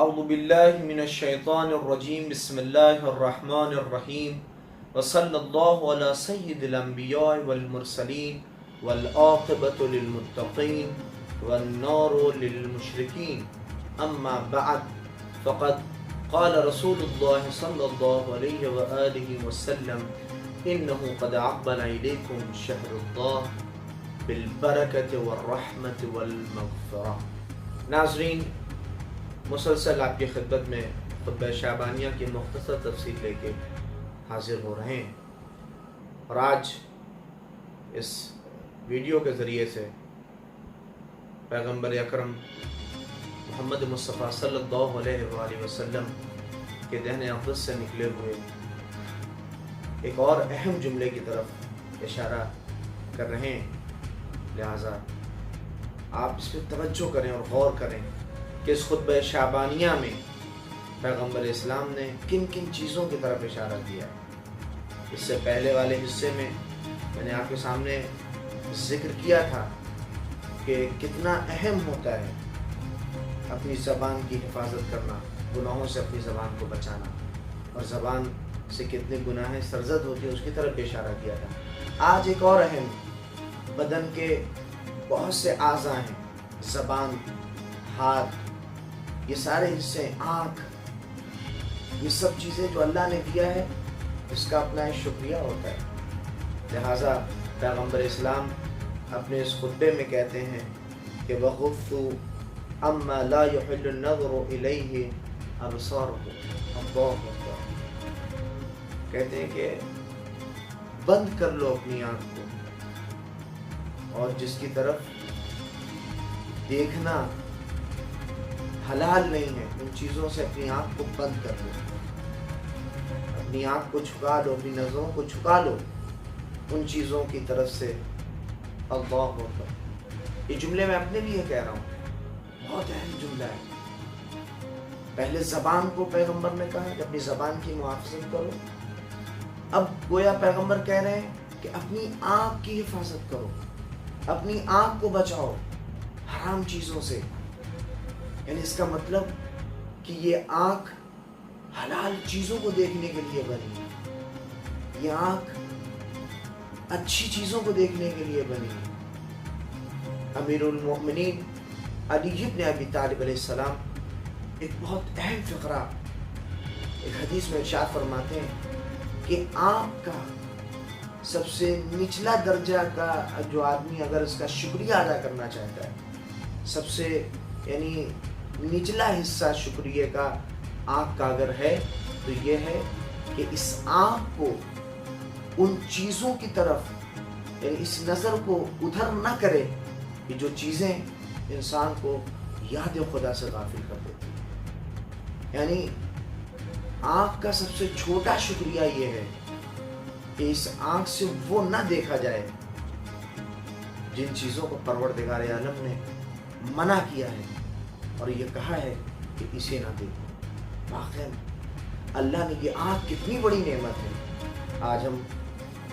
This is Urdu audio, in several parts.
اعوذ باللہ من الشیطان الرجیم بسم اللہ الرحمن الرحیم وصلی اللہ علی سید الانبیاء والمرسلین والعاقبۃ للمتقین والنار للمشرکین اما بعد فقد قال رسول اللہ صلی اللہ علیہ وآلہ وسلم انہ قد اقبل الیکم شہر اللہ بالبرکۃ والرحمۃ والمغفرہ۔ ناظرین، مسلسل آپ کی خدمت میں خطبہ شعبانیہ کی مختصر تفصیل لے کے حاضر ہو رہے ہیں، اور آج اس ویڈیو کے ذریعے سے پیغمبر اکرم محمد مصطفیٰ صلی اللہ علیہ وآلہ وسلم کے دہن اقدس سے نکلے ہوئے ایک اور اہم جملے کی طرف اشارہ کر رہے ہیں، لہٰذا آپ اس پہ توجہ کریں اور غور کریں کہ اس خطبہ شعبانیہ میں پیغمبر اسلام نے کن کن چیزوں کی طرف اشارہ کیا ہے۔ اس سے پہلے والے حصے میں نے آپ کے سامنے ذکر کیا تھا کہ کتنا اہم ہوتا ہے اپنی زبان کی حفاظت کرنا، گناہوں سے اپنی زبان کو بچانا، اور زبان سے کتنے گناہیں سرزد ہوتی ہیں اس کی طرف بھی اشارہ کیا تھا۔ آج ایک اور اہم، بدن کے بہت سے اعضاء ہیں، زبان، ہاتھ، یہ سارے حصے، آنکھ، یہ سب چیزیں جو اللہ نے دیا ہے اس کا اپنا ایک شکریہ ہوتا ہے۔ لہٰذا پیغمبر اسلام اپنے اس خطبے میں کہتے ہیں کہ وَغُضُّوا عَمَّا لَا يُحِلُّ النَّظْرُ إِلَيْهِ أَبْصَارُهُمْ، اللہ اکبر، کہتے ہیں کہ بند کر لو اپنی آنکھ کو، اور جس کی طرف دیکھنا حلال نہیں ہے ان چیزوں سے اپنی آنکھ کو بند کر لو، اپنی آنکھ کو چھپا لو، اپنی نظروں کو چھپا لو ان چیزوں کی طرف سے۔ اللہ اکبر، یہ جملے میں اپنے لیے کہہ رہا ہوں، بہت اہم جملہ ہے۔ پہلے زبان کو پیغمبر نے کہا کہ اپنی زبان کی محافظت کرو، اب گویا پیغمبر کہہ رہے ہیں کہ اپنی آنکھ کی حفاظت کرو، اپنی آنکھ کو بچاؤ حرام چیزوں سے۔ یعنی اس کا مطلب کہ یہ آنکھ حلال چیزوں کو دیکھنے کے لیے بنی ہے، یہ آنکھ اچھی چیزوں کو دیکھنے کے لیے بنی ہے۔ امیر المؤمنین علی بن ابی طالب علیہ السلام ایک بہت اہم فقرہ ایک حدیث میں ارشاد فرماتے ہیں کہ آنکھ کا سب سے نچلا درجہ کا جو آدمی اگر اس کا شکریہ ادا کرنا چاہتا ہے، سب سے یعنی نچلا حصہ شکریہ کا آنکھ کا اگر ہے تو یہ ہے کہ اس آنکھ کو ان چیزوں کی طرف، یعنی اس نظر کو ادھر نہ کرے کہ جو چیزیں انسان کو یاد خدا سے غافل کر دیتی ہیں۔ یعنی آنکھ کا سب سے چھوٹا شکریہ یہ ہے کہ اس آنکھ سے وہ نہ دیکھا جائے جن چیزوں کو پروردگار عالم نے منع کیا ہے اور یہ کہا ہے کہ اسے نہ دیکھو۔ واقعی اللہ نے یہ آنکھ کتنی بڑی نعمت ہے۔ آج ہم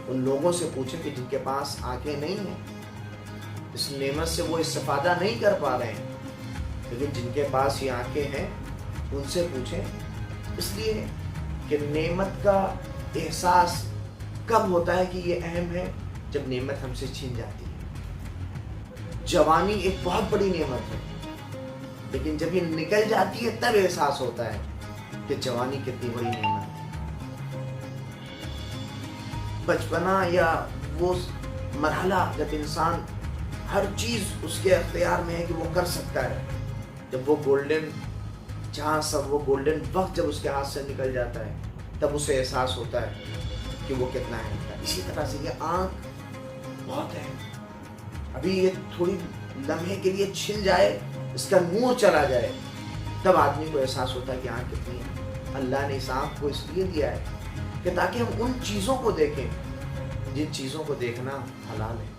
ان لوگوں سے پوچھیں کہ جن کے پاس آنکھیں نہیں ہیں، اس نعمت سے وہ استفادہ نہیں کر پا رہے ہیں، لیکن جن کے پاس یہ آنکھیں ہیں ان سے پوچھیں، اس لیے کہ نعمت کا احساس کب ہوتا ہے کہ یہ اہم ہے؟ جب نعمت ہم سے چھین جاتی ہے۔ جوانی ایک بہت بڑی نعمت ہے، لیکن جب یہ نکل جاتی ہے تب احساس ہوتا ہے کہ جوانی کتنی بڑی نعمت ہے۔ بچپنا یا وہ مرحلہ جب انسان ہر چیز اس کے اختیار میں ہے کہ وہ کر سکتا ہے، جب وہ گولڈن چانس اور وہ گولڈن وقت جب اس کے ہاتھ سے نکل جاتا ہے تب اسے احساس ہوتا ہے کہ وہ کتنا اہم تھا۔ اسی طرح سے یہ آنکھ بہت اہم، ابھی یہ تھوڑی لمحے کے لیے چھن جائے، اس کا نور چلا جائے، تب آدمی کو احساس ہوتا ہے کہ آنکھ کتنی ہے۔ اللہ نے اس آنکھ کو اس لیے دیا ہے کہ تاکہ ہم ان چیزوں کو دیکھیں جن چیزوں کو دیکھنا حلال ہے۔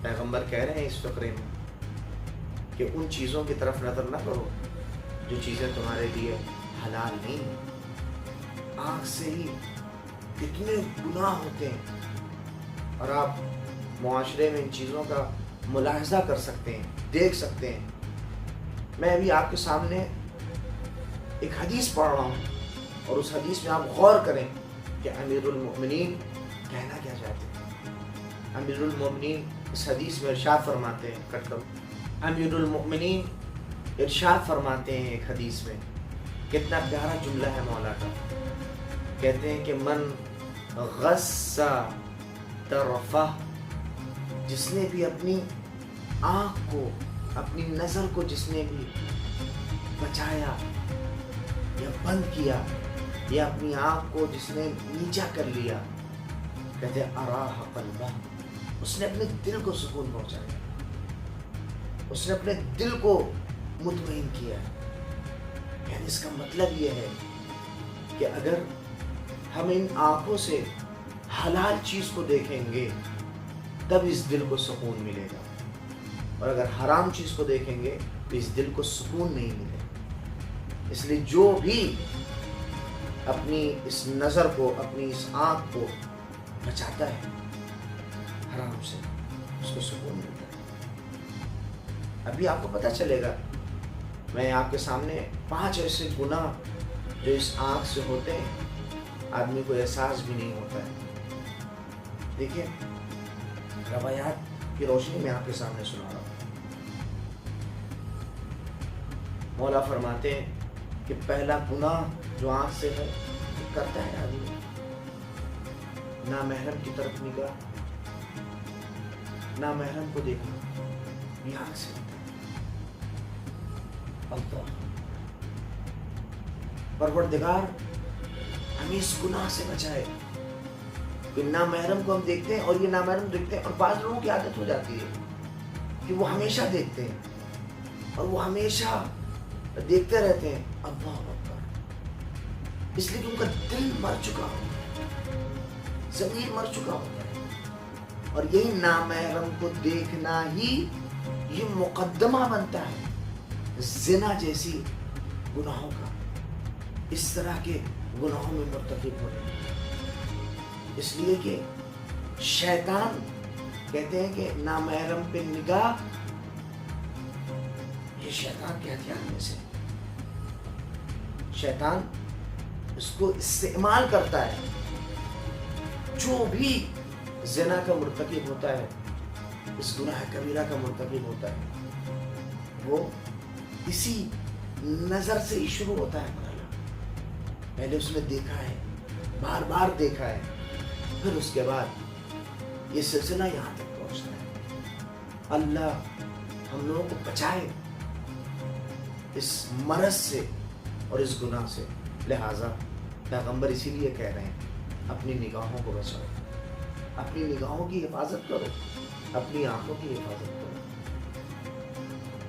پیغمبر کہہ رہے ہیں اس فقرے میں کہ ان چیزوں کی طرف نظر نہ کرو جو چیزیں تمہارے لیے حلال نہیں ہیں۔ آنکھ سے ہی کتنے گناہ ہوتے ہیں، اور آپ معاشرے میں ان چیزوں کا ملاحظہ کر سکتے ہیں، دیکھ سکتے ہیں۔ میں ابھی آپ کے سامنے ایک حدیث پڑھ رہا ہوں اور اس حدیث میں آپ غور کریں کہ امیر المؤمنین کہنا کیا چاہتے ہیں۔ امیر المؤمنین اس حدیث میں ارشاد فرماتے ہیں، کٹ کرو، امیر المؤمنین ارشاد فرماتے ہیں ایک حدیث میں، کتنا پیارا جملہ ہے مولا کا، کہتے ہیں کہ من غص طرفہ، جس نے بھی اپنی آنکھ کو، اپنی نظر کو جس نے بھی بچایا یا بند کیا، یا اپنی آنکھ کو جس نے نیچا کر لیا، کہتے ہیں اراح قلبہ، اس نے اپنے دل کو سکون پہنچایا، اس نے اپنے دل کو مطمئن کیا۔ یعنی اس کا مطلب یہ ہے کہ اگر ہم ان آنکھوں سے حلال چیز کو دیکھیں گے تب اس دل کو سکون ملے گا، اور اگر حرام چیز کو دیکھیں گے تو اس دل کو سکون نہیں ملے گا۔ اس لیے جو بھی اپنی اس نظر کو، اپنی اس آنکھ کو بچاتا ہے حرام سے، اس کو سکون ملتا ہے۔ ابھی آپ کو پتہ چلے گا، میں آپ کے سامنے 5 ایسے گناہ جو اس آنکھ سے ہوتے ہیں، آدمی کو احساس بھی نہیں ہوتا ہے۔ دیکھیں، روایات کی روشنی میں آپ کے سامنے سنا رہا ہوں۔ مولا فرماتے ہیں کہ پہلا گناہ جو آنکھ سے ہے، وہ کرتا ہے آدمی نامحرم کی طرف نگاہ، نامحرم کو دیکھنا، یہ آنکھ سے ہوتا ہے۔ اللہ پروردگار ہمیں اس گناہ سے بچائے کہ نامحرم کو ہم دیکھتے ہیں، اور یہ نامحرم دیکھتے ہیں، اور بعض لوگوں کی عادت ہو جاتی ہے کہ وہ ہمیشہ دیکھتے ہیں اور وہ ہمیشہ دیکھتے رہتے ہیں۔ اللہ اکبر، اس لیے کہ ان کا دل مر چکا ہوتا ہے، ضمیر مر چکا ہوتا ہے، اور یہی نامحرم کو دیکھنا ہی یہ مقدمہ بنتا ہے زنا جیسی گناہوں کا، اس طرح کے گناہوں میں مرتکب ہونے۔ اس لیے کہ شیطان کہتے ہیں کہ نامحرم پہ نگاہ یہ شیطان کے ہتھیار میں سے، شیطان اس کو استعمال کرتا ہے۔ جو بھی زنا کا مرتکب ہوتا ہے، اس گناہ کبیرہ کا مرتکب ہوتا ہے، وہ اسی نظر سے ہی شروع ہوتا ہے مرحلہ۔ پہلے اس نے دیکھا ہے، بار بار دیکھا ہے، پھر اس کے بعد یہ سلسلہ یہاں تک پہنچتا ہے۔ اللہ ہم لوگوں کو بچائے اس مرض سے اور اس گناہ سے۔ لہٰذا پیغمبر اسی لیے کہہ رہے ہیں اپنی نگاہوں کو بچاؤ، اپنی نگاہوں کی حفاظت کرو، اپنی آنکھوں کی حفاظت کرو،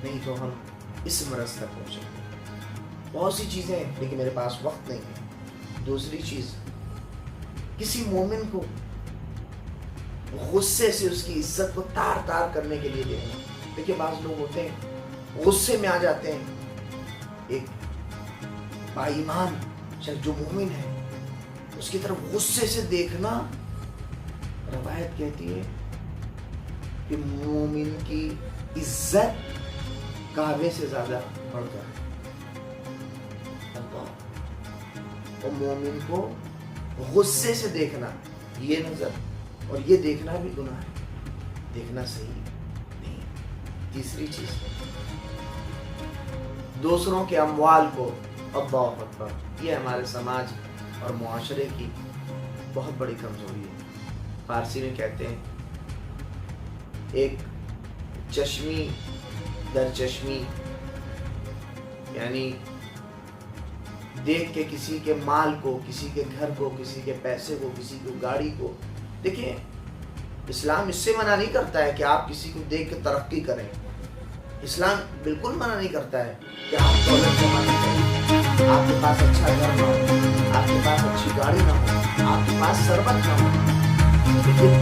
نہیں تو ہم اس مرض تک پہنچیں گے۔ بہت سی چیزیں ہیں لیکن میرے پاس وقت نہیں ہے۔ دوسری چیز، کسی مومن کو غصے سے اس کی عزت کو تار تار کرنے کے لیے دیکھنا۔ دیکھیے بعض لوگ ہوتے ہیں غصے میں آ جاتے ہیں، ایک بائیمان شخص جو مومن ہے اس کی طرف غصے سے دیکھنا، روایت کہتی ہے کہ مومن کی عزت کعبے سے زیادہ بڑھ کر ہے۔ اور مومن کو غصے سے دیکھنا، یہ نظر اور یہ دیکھنا بھی گناہ ہے، دیکھنا صحیح نہیں۔ تیسری چیز، دوسروں کے اموال کو، اللہ اکبر، یہ ہمارے سماج اور معاشرے کی بہت بڑی کمزوری ہے۔ فارسی میں کہتے ہیں ایک چشمی در چشمی، یعنی دیکھ کے کسی کے مال کو، کسی کے گھر کو، کسی کے پیسے کو، کسی کو گاڑی کو۔ دیکھیں اسلام اس سے منع نہیں کرتا ہے کہ آپ کسی کو دیکھ کے ترقی کریں، اسلام بالکل منع نہیں کرتا ہے کہ آپ دولت جمع نہ کریں، آپ کے پاس اچھا گھر نہ ہو، آپ کے پاس اچھی گاڑی نہ ہو، آپ کے پاس ثروت نہ ہو، لیکن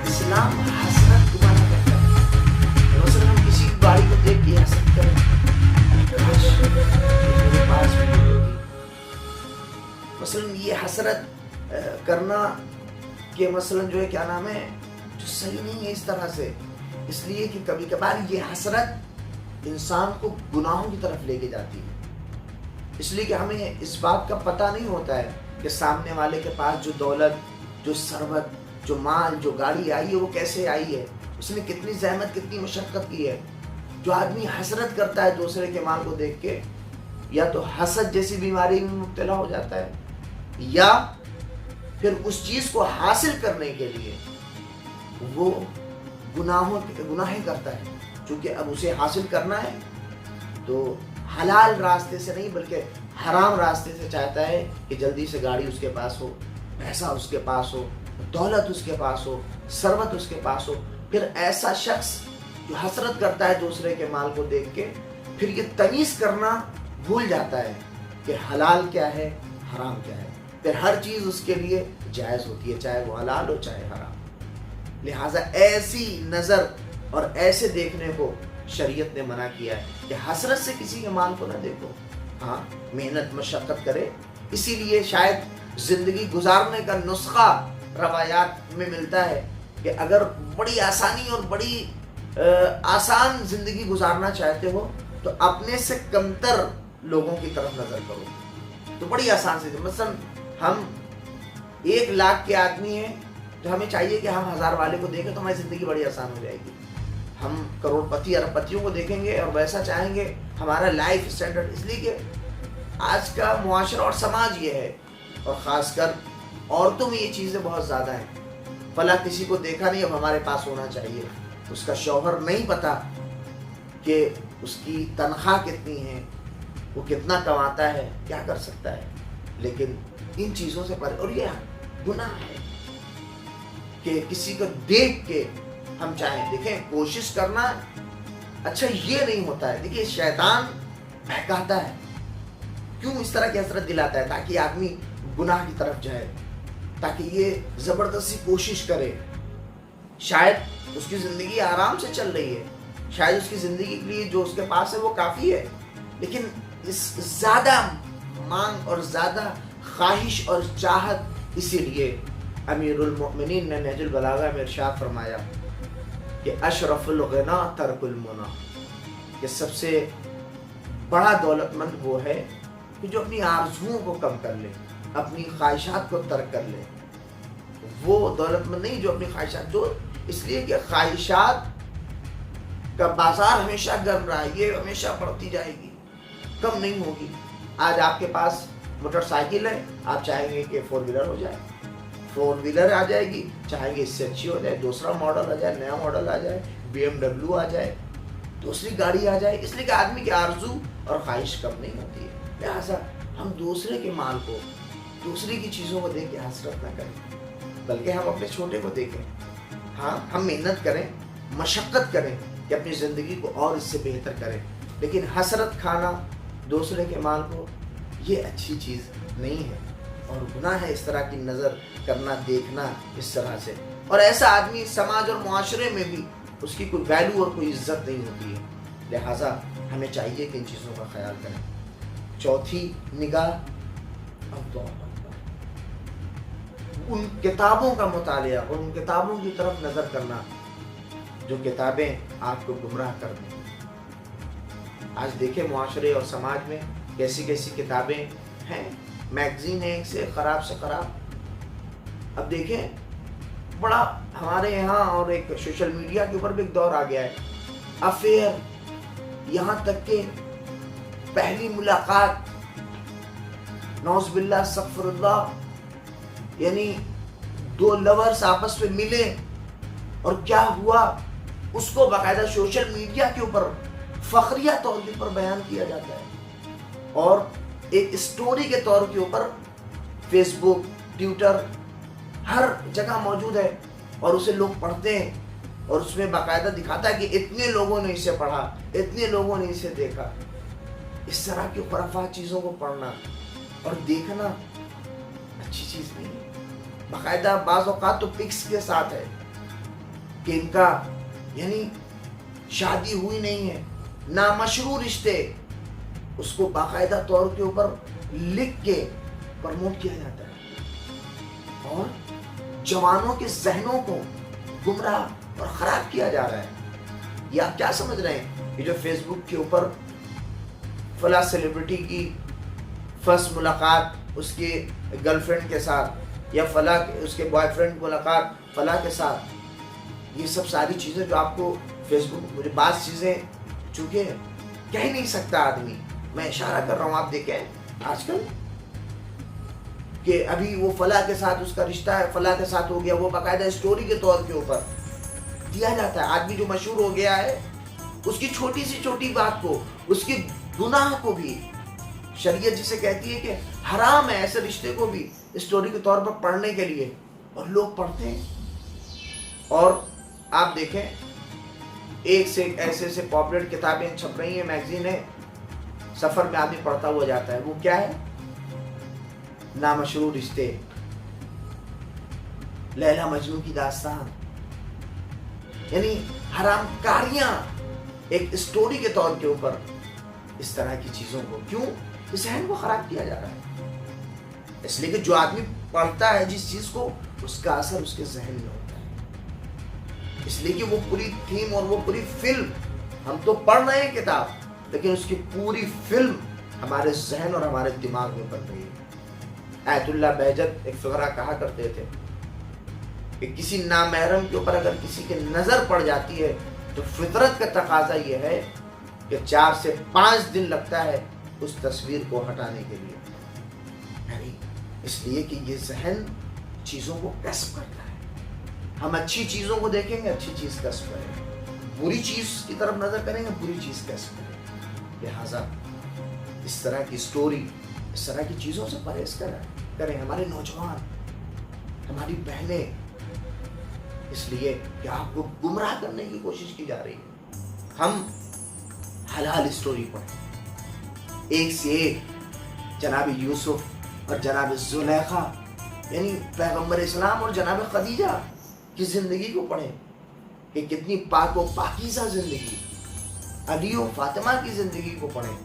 اسلام حسرت کو منع کرتا ہے۔ مثلا ہم کسی کی گاڑی کو دیکھ کے حسرت کریں، میرے پاس بھی ہوگی، مثلا یہ حسرت کرنا کہ مثلا جو ہے کیا نام ہے، جو صحیح نہیں ہے اس طرح سے، اس لیے کہ کبھی کبھار یہ حسرت انسان کو گناہوں کی طرف لے کے جاتی ہے۔ اس لیے کہ ہمیں اس بات کا پتہ نہیں ہوتا ہے کہ سامنے والے کے پاس جو دولت، جو ثروت، جو مال، جو گاڑی آئی ہے وہ کیسے آئی ہے، اس نے کتنی زحمت، کتنی مشقت کی ہے۔ جو آدمی حسرت کرتا ہے دوسرے کے مال کو دیکھ کے، یا تو حسد جیسی بیماری میں مبتلا ہو جاتا ہے، یا پھر اس چیز کو حاصل کرنے کے لیے وہ گناہیں کرتا ہے، چونکہ اب اسے حاصل کرنا ہے تو حلال راستے سے نہیں بلکہ حرام راستے سے چاہتا ہے کہ جلدی سے گاڑی اس کے پاس ہو، پیسہ اس کے پاس ہو، دولت اس کے پاس ہو، ثروت اس کے پاس ہو۔ پھر ایسا شخص جو حسرت کرتا ہے دوسرے کے مال کو دیکھ کے، پھر یہ تمیز کرنا بھول جاتا ہے کہ حلال کیا ہے، حرام کیا ہے۔ پھر ہر چیز اس کے لیے جائز ہوتی ہے، چاہے وہ حلال ہو چاہے حرام۔ لہٰذا ایسی نظر اور ایسے دیکھنے کو شریعت نے منع کیا ہے کہ حسرت سے کسی کے مال کو نہ دیکھو۔ ہاں، محنت مشقت کرے۔ اسی لیے شاید زندگی گزارنے کا نسخہ روایات میں ملتا ہے کہ اگر بڑی آسانی اور بڑی آسان زندگی گزارنا چاہتے ہو تو اپنے سے کمتر لوگوں کی طرف نظر کرو، تو بڑی آسان سے۔ مثلا ہم 1,00,000 کے آدمی ہیں تو ہمیں چاہیے کہ ہم 1000 والے کو دیکھیں تو ہماری زندگی بڑی آسان ہو جائے گی۔ ہم کروڑ پتی ارب پتیوں کو دیکھیں گے اور ویسا چاہیں گے ہمارا لائف اسٹینڈرڈ، اس لیے کہ آج کا معاشرہ اور سماج یہ ہے، اور خاص کر عورتوں میں یہ چیزیں بہت زیادہ ہیں۔ فلاں کسی کو دیکھا نہیں، اب ہمارے پاس ہونا چاہیے۔ اس کا شوہر نہیں پتا کہ اس کی تنخواہ کتنی ہے، وہ کتنا کماتا ہے، کیا کر سکتا ہے، لیکن ان چیزوں سے اور یہ گناہ ہے کہ کسی کو دیکھ کے ہم چاہیں۔ دیکھیں، کوشش کرنا اچھا یہ نہیں ہوتا ہے۔ دیکھیے، شیطان بہکاتا ہے، کیوں اس طرح کی حسرت دلاتا ہے؟ تاکہ آدمی گناہ کی طرف جائے، تاکہ یہ زبردستی کوشش کرے۔ شاید اس کی زندگی آرام سے چل رہی ہے، شاید اس کی زندگی کے لیے جو اس کے پاس ہے وہ کافی ہے، لیکن اس زیادہ مانگ اور زیادہ خواہش اور چاہت، اسی لیے امیر المؤمنین نے نہج البلاغہ میں ارشاد فرمایا کہ اشرف الغنا ترک المنی، کہ سب سے بڑا دولت مند وہ ہے کہ جو اپنی آرزوؤں کو کم کر لے، اپنی خواہشات کو ترک کر لے۔ وہ دولت مند نہیں جو اپنی خواہشات، جو اس لیے کہ خواہشات کا بازار ہمیشہ گرم رہا ہے، یہ ہمیشہ بڑھتی جائے گی، کم نہیں ہوگی۔ آج آپ کے پاس موٹر سائیکل ہے، آپ چاہیں گے کہ 4 ویلر ہو جائے، 4 ویلر آ جائے گی، چاہیں گے اس سے اچھی ہو جائے، دوسرا ماڈل آ جائے، نیا ماڈل آ جائے، BMW آ جائے، دوسری گاڑی آ جائے، اس لیے کہ آدمی کی آرزو اور خواہش کم نہیں ہوتی ہے۔ لہٰذا ہم دوسرے کے مال کو، دوسرے کی چیزوں کو دیکھ کے حسرت نہ کریں، بلکہ ہم اپنے چھوٹے کو دیکھیں۔ ہاں، ہم محنت کریں، مشقت کریں کہ اپنی زندگی کو اور اس سے بہتر کریں، لیکن حسرت کھانا دوسرے کے مال کو، یہ اچھی چیز نہیں ہے، اور گناہ ہے اس طرح کی نظر کرنا، دیکھنا اس طرح سے۔ اور ایسا آدمی سماج اور معاشرے میں بھی اس کی کوئی ویلیو اور کوئی عزت نہیں ہوتی ہے۔ لہٰذا ہمیں چاہیے کہ ان چیزوں کا خیال کریں۔ چوتھی نگاہ، ان کتابوں کا مطالعہ اور ان کتابوں کی طرف نظر کرنا جو کتابیں آپ کو گمراہ کر دیں۔ آج دیکھیں معاشرے اور سماج میں کیسی کیسی کتابیں ہیں، میگزین ہیں ایک سے خراب سے خراب۔ اب دیکھیں، بڑا ہمارے یہاں اور ایک سوشل میڈیا کے اوپر بھی ایک دور آ گیا ہے، افیئر، یہاں تک کہ پہلی ملاقات، نعوذ باللہ استغفر اللہ، یعنی 2 لورز آپس میں ملے اور کیا ہوا اس کو باقاعدہ سوشل میڈیا کے اوپر فخریہ طور کے اوپر بیان کیا جاتا ہے، اور ایک اسٹوری کے طور کے اوپر فیس بک، ٹویٹر، ہر جگہ موجود ہے، اور اسے لوگ پڑھتے ہیں، اور اس میں باقاعدہ دکھاتا ہے کہ اتنے لوگوں نے اسے پڑھا، اتنے لوگوں نے اسے دیکھا۔ اس طرح کی خرافات چیزوں کو پڑھنا اور دیکھنا اچھی چیز نہیں ہے۔ باقاعدہ بعض اوقات تو پکس کے ساتھ ہے کہ ان کا یعنی شادی ہوئی نہیں ہے، نامشروع رشتے، اس کو باقاعدہ طور کے اوپر لکھ کے پرموٹ کیا جاتا ہے، اور جوانوں کے ذہنوں کو گمراہ اور خراب کیا جا رہا ہے۔ یہ آپ کیا سمجھ رہے ہیں کہ جو فیس بک کے اوپر فلاں سیلیبریٹی کی فرسٹ ملاقات اس کی گرل فرینڈ کے ساتھ، یا فلاں اس کے بوائے فرینڈ ملاقات فلاں کے ساتھ. یہ سب ساری چیزیں جو آپ کو فیس بک، مجھے بعض چیزیں چونکہ کہہ نہیں سکتا آدمی، میں اشارہ کر رہا ہوں، آپ دیکھیں آج کل کہ ابھی وہ فلاں کے ساتھ اس کا رشتہ ہے، فلاں کے ساتھ ہو گیا، وہ باقاعدہ اسٹوری کے طور کے اوپر دیا جاتا ہے. آدمی جو مشہور ہو گیا ہے اس کی چھوٹی سی چھوٹی بات کو، اس کی گناہ کو بھی شریعت جسے کہتی ہے کہ حرام ہے ایسے رشتے کو بھی اسٹوری کے طور پر پڑھنے کے لیے، اور لوگ پڑھتے ہیں. اور آپ دیکھیں ایک سے ایک ایسے پاپولر کتابیں چھپ رہی ہیں، میگزین ہے، سفر میں آدمی پڑھتا ہوا جاتا ہے. وہ کیا ہے؟ نامشروع رشتے، لیلا مجنون کی داستان، یعنی حرام کاریاں ایک اسٹوری کے طور کے اوپر اس طرح کی چیزوں کو کیوں ذہن کو خراب کیا جا رہا ہے؟ اس لیے کہ جو آدمی پڑھتا ہے جس چیز کو، اس کا اثر اس کے ذہن میں ہوتا ہے. اس لیے کہ وہ پوری تھیم اور وہ پوری فلم، ہم تو پڑھ رہے ہیں کتاب، لیکن اس کی پوری فلم ہمارے ذہن اور ہمارے دماغ میں بن رہی ہے. آیت اللہ بہجت ایک فقرہ کہا کرتے تھے کہ کسی نامحرم کے اوپر اگر کسی کے نظر پڑ جاتی ہے تو فطرت کا تقاضا یہ ہے کہ 4 سے 5 دن لگتا ہے اس تصویر کو ہٹانے کے لیے. یعنی اس لیے کہ یہ ذہن چیزوں کو کسب کرتا ہے. ہم اچھی چیزوں کو دیکھیں گے، اچھی چیز کسب کریں گے، بری چیز کی طرف نظر کریں گے، بری چیز کسب کریں گے. لہٰذا اس طرح کی سٹوری، اس طرح کی چیزوں سے پرہیز کریں ہمارے نوجوان، ہماری بہنیں، اس لیے کہ آپ کو گمراہ کرنے کی کوشش کی جا رہی ہے. ہم حلال اسٹوری پڑھیں، ایک سے ایک جناب یوسف اور جناب زلیخا، یعنی پیغمبر اسلام اور جناب خدیجہ کی زندگی کو پڑھیں کہ کتنی پاک و پاکیزہ زندگی، علی و فاطمہ کی زندگی کو پڑھیں.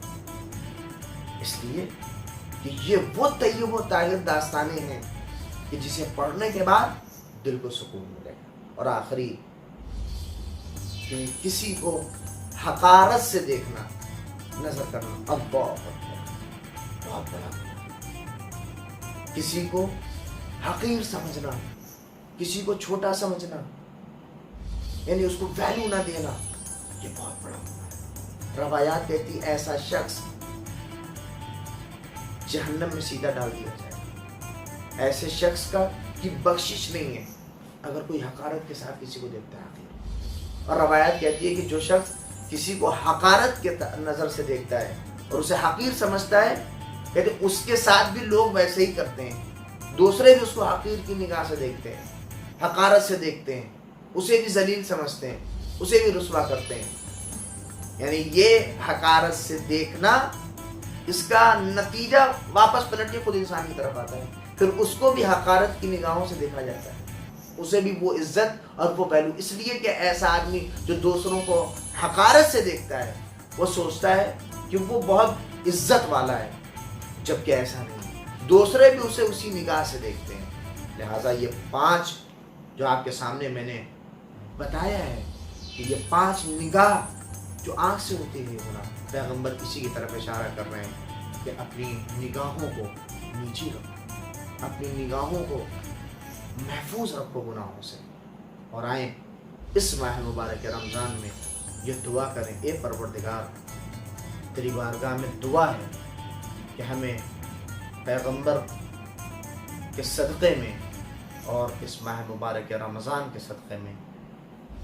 اس لیے کہ یہ وہ طیب و طاہر داستانیں ہیں کہ جسے پڑھنے کے بعد دل کو سکون ملے. اور آخری کہ کسی کو حقارت سے دیکھنا، نظر کرنا، بہت بڑا. کسی کو حقیر سمجھنا، کسی کو چھوٹا سمجھنا، یعنی اس کو ویلیو نہ دینا، یہ بہت بڑا گناہ ہے. روایات کہتی ایسا شخص جہنم میں سیدھا ڈال دیا جائے. ایسے شخص کی بخشش نہیں ہے اگر کوئی حقارت کے ساتھ کسی کو دیکھتا ہے حقیر. اور روایات کہتی ہے کہ جو شخص کسی کو حقارت کے نظر سے دیکھتا ہے اور اسے حقیر سمجھتا ہے، کہتے اس کے ساتھ بھی لوگ ویسے ہی کرتے ہیں. دوسرے بھی اس کو حقیر کی نگاہ سے دیکھتے ہیں، حقارت سے دیکھتے ہیں، اسے بھی ذلیل سمجھتے ہیں، اسے بھی رسوا کرتے ہیں. یعنی یہ حقارت سے دیکھنا، اس کا نتیجہ واپس پلٹ کے خود انسان کی طرف آتا ہے. پھر اس کو بھی حقارت کی نگاہوں سے دیکھا جاتا ہے، اسے بھی وہ عزت اور وہ پہلو. اس لیے کہ ایسا آدمی جو دوسروں کو حقارت سے دیکھتا ہے وہ سوچتا ہے کہ وہ بہت عزت والا ہے، جبکہ ایسا نہیں. دوسرے بھی اسے اسی نگاہ سے دیکھتے ہیں. لہٰذا یہ 5 جو آپ کے سامنے میں نے بتایا ہے کہ یہ 5 نگاہ جو آنکھ سے ہوتی ہے گناہ، پیغمبر اسی کی طرف اشارہ کر رہے ہیں کہ اپنی نگاہوں کو نیچی رکھو، اپنی نگاہوں کو محفوظ رکھو گناہوں سے. اور آئیں اس ماہ مبارک رمضان میں یہ دعا کریں، اے پروردگار تیری بارگاہ میں دعا ہے کہ ہمیں پیغمبر کے صدقے میں اور اس ماہ مبارک رمضان کے صدقے میں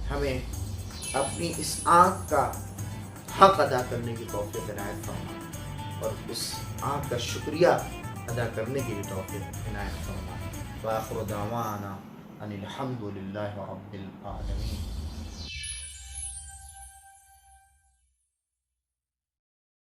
ہمیں اپنی اس آنکھ کا حق ادا کرنے کی توفیق عنایت فرما، اور اس آنکھ کا شکریہ ادا کرنے کی بھی توفیق عنایت فرما. وآخر دعوانا ان الحمد للہ رب العالمین.